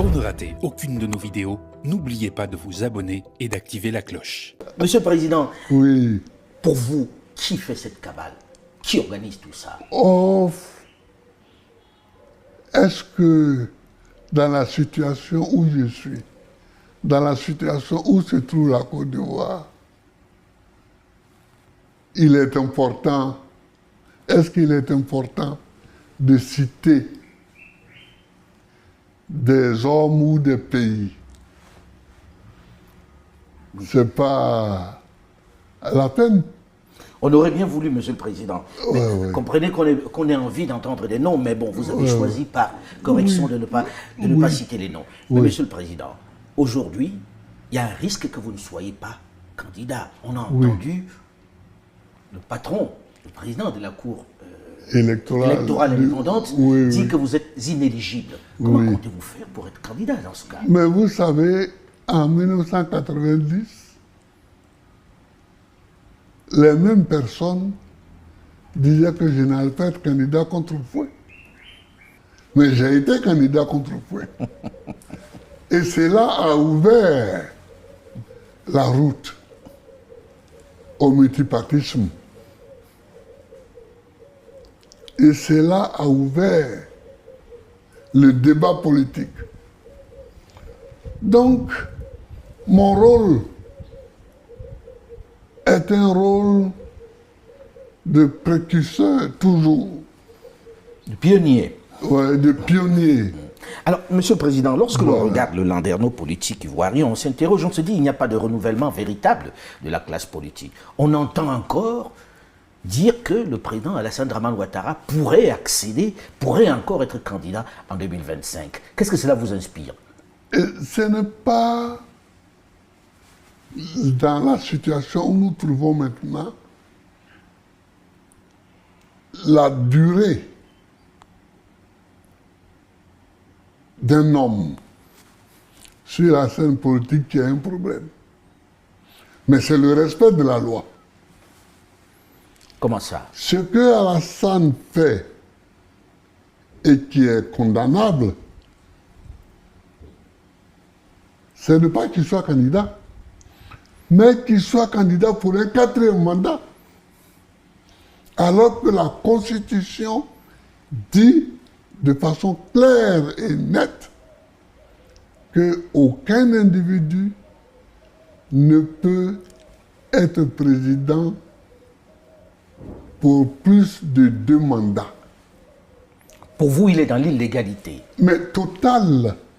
Pour ne rater aucune de nos vidéos, n'oubliez pas de vous abonner et d'activer la cloche. Monsieur le Président, Oui. pour vous, qui fait cette cabale? Qui organise tout ça? Oh, est-ce que dans la situation où je suis, dans la situation où se trouve la Côte d'Ivoire, il est important, est-ce qu'il est important de citer des hommes ou des pays? C'est pas la peine. On aurait bien voulu, Monsieur le Président. Mais Ouais. comprenez qu'on ait envie d'entendre des noms, mais bon, vous avez choisi par correction de ne pas citer les noms. Mais Oui. Monsieur le Président, aujourd'hui, il y a un risque que vous ne soyez pas candidat. On a entendu le patron, le président de la Cour électorale indépendante dit que vous êtes inéligible. Comment comptez-vous faire pour être candidat dans ce cas? Mais vous savez, en 1990, les mêmes personnes disaient que je n'allais pas être candidat contre fouet. Mais j'ai été candidat contre fouet. Et cela a ouvert la route au multipartisme. Et cela a ouvert le débat politique. Donc, mon rôle est un rôle de précurseur toujours, Le pionnier. ouais, de pionnier. Alors, Monsieur le Président, lorsque l'on regarde le landerneau politique ivoirien, on s'interroge, on se dit il n'y a pas de renouvellement véritable de la classe politique. On entend encore dire que le président Alassane Dramane Ouattara pourrait accéder, pourrait encore être candidat en 2025. Qu'est-ce que cela vous inspire? Et ce n'est pas dans la situation où nous trouvons maintenant la durée d'un homme sur la scène politique qui a un problème. Mais c'est le respect de la loi. Comment ça? Ce que Alassane fait et qui est condamnable, ce n'est pas qu'il soit candidat, mais qu'il soit candidat pour un 4e mandat. Alors que la Constitution dit de façon claire et nette qu'aucun individu ne peut être président pour plus de 2 mandats. Pour vous, il est dans l'illégalité. Mais total.